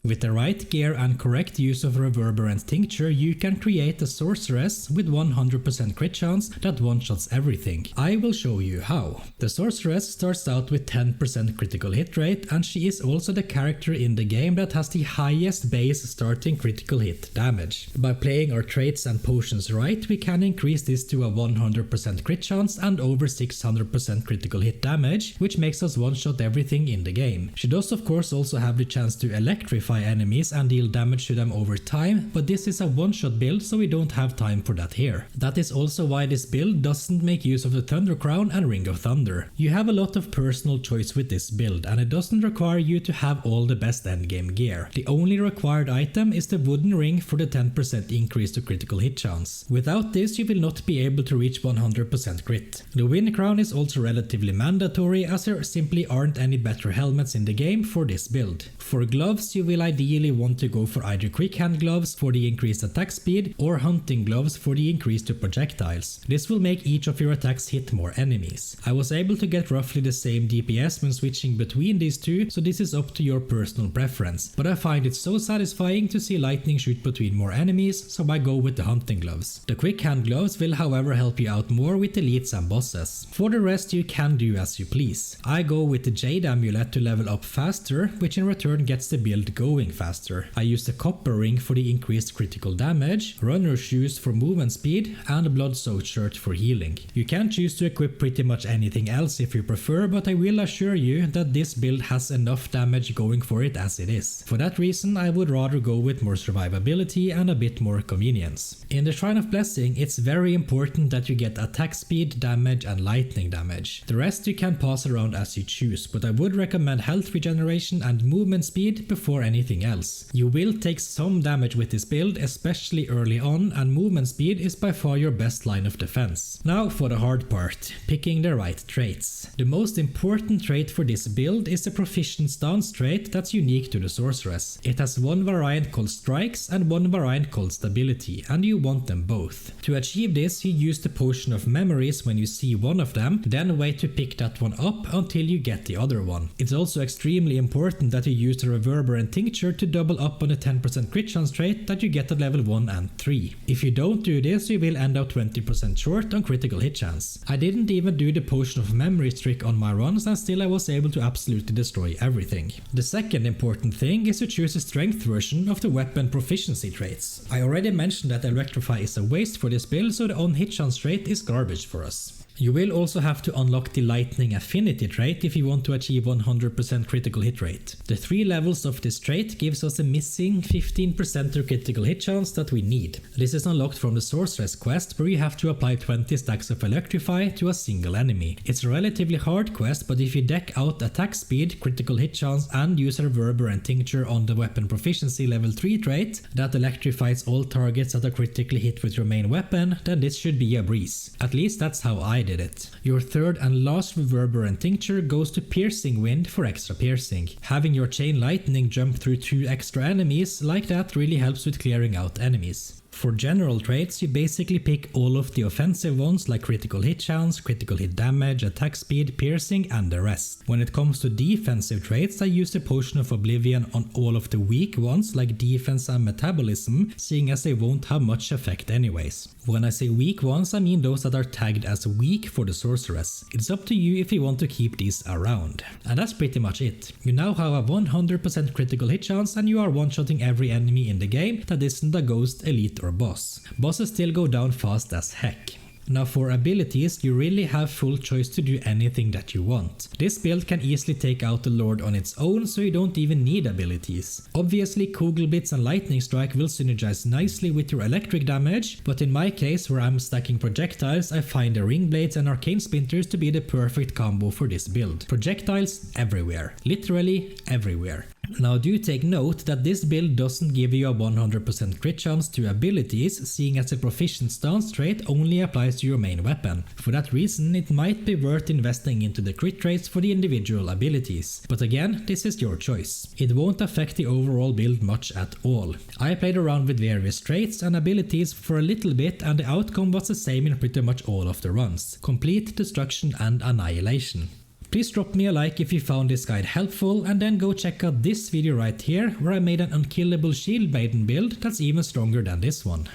With the right gear and correct use of Reverberant Tincture, you can create a sorceress with 100% crit chance that one-shots everything. I will show you how. The sorceress starts out with 10% critical hit rate, and she is also the character in the game that has the highest base starting critical hit damage. By playing our traits and potions right, we can increase this to a 100% crit chance and over 600% critical hit damage, which makes us one-shot everything in the game. She does of course also have the chance to electrify enemies and deal damage to them over time, but this is a one-shot build, so we don't have time for that here. That is also why this build doesn't make use of the Thunder Crown and Ring of Thunder. You have a lot of personal choice with this build, and it doesn't require you to have all the best endgame gear. The only required item is the wooden ring for the 10% increase to critical hit chance. Without this, you will not be able to reach 100% crit. The Wind Crown is also relatively mandatory, as there simply aren't any better helmets in the game for this build. For gloves, you will ideally want to go for either quick hand gloves for the increased attack speed or hunting gloves for the increase to projectiles. This will make each of your attacks hit more enemies. I was able to get roughly the same DPS when switching between these two, so this is up to your personal preference, but I find it so satisfying to see lightning shoot between more enemies, so I go with the hunting gloves. The quick hand gloves will however help you out more with elites and bosses. For the rest, you can do as you please. I go with the Jade Amulet to level up faster, which in return gets the build going faster. I use the Copper Ring for the increased critical damage, Runner Shoes for movement speed, and Blood Soaked Shirt for healing. You can choose to equip pretty much anything else if you prefer, but I will assure you that this build has enough damage going for it as it is. For that reason, I would rather go with more survivability and a bit more convenience. In the Shrine of Blessing, it's very important that you get attack speed, damage, and lightning damage. The rest you can pass around as you choose, but I would recommend health regeneration and movement speed before anything else. You will take some damage with this build, especially early on, and movement speed is by far your best line of defense. Now for the hard part, picking the right traits. The most important trait for this build is the Proficient Stance trait that's unique to the sorceress. It has one variant called Strikes and one variant called Stability, and you want them both. To achieve this, you use the Potion of Memories when you see one of them, then wait to pick that one up until you get the other one. It's also extremely important that you use the Reverberant Tincture to double up on the 10% crit chance trait that you get at level 1 and 3. If you don't do this, you will end up 20% short on critical hit chance. I didn't even do the Potion of Memories trick on my runs, and still I was able to absolutely destroy everything. The second important thing is to choose a strength version of the weapon proficiency traits. I already mentioned that Electrify is a waste for this build, so the on hit chance trait is garbage for us. You will also have to unlock the Lightning Affinity trait if you want to achieve 100% critical hit rate. The 3 levels of this trait gives us a missing 15% to critical hit chance that we need. This is unlocked from the Sorceress quest, where you have to apply 20 stacks of Electrify to a single enemy. It's a relatively hard quest, but if you deck out attack speed, critical hit chance, and use a Reverberant Tincture on the weapon proficiency level 3 trait that electrifies all targets that are critically hit with your main weapon, then this should be a breeze. At least that's how I did it. Your third and last Reverberant Tincture goes to Piercing Wind for extra piercing. Having your Chain Lightning jump through 2 extra enemies like that really helps with clearing out enemies. For general traits, you basically pick all of the offensive ones like critical hit chance, critical hit damage, attack speed, piercing, and the rest. When it comes to defensive traits, I use the Potion of Oblivion on all of the weak ones like defense and metabolism, seeing as they won't have much effect anyways. When I say weak ones, I mean those that are tagged as weak for the sorceress. It's up to you if you want to keep these around. And that's pretty much it. You now have a 100% critical hit chance, and you are one-shotting every enemy in the game that isn't a ghost, elite, or boss. Bosses still go down fast as heck. Now for abilities, you really have full choice to do anything that you want. This build can easily take out the Lord on its own, so you don't even need abilities. Obviously Kugelblitz and Lightning Strike will synergize nicely with your electric damage, but in my case where I'm stacking projectiles, I find the Ring Blades and Arcane Splinters to be the perfect combo for this build. Projectiles everywhere. Literally everywhere. Now do take note that this build doesn't give you a 100% crit chance to abilities, seeing as the Proficient Stance trait only applies to your main weapon. For that reason, it might be worth investing into the crit traits for the individual abilities. But again, this is your choice. It won't affect the overall build much at all. I played around with various traits and abilities for a little bit, and the outcome was the same in pretty much all of the runs. Complete destruction and annihilation. Please drop me a like if you found this guide helpful, and then go check out this video right here where I made an unkillable shield maiden build that's even stronger than this one.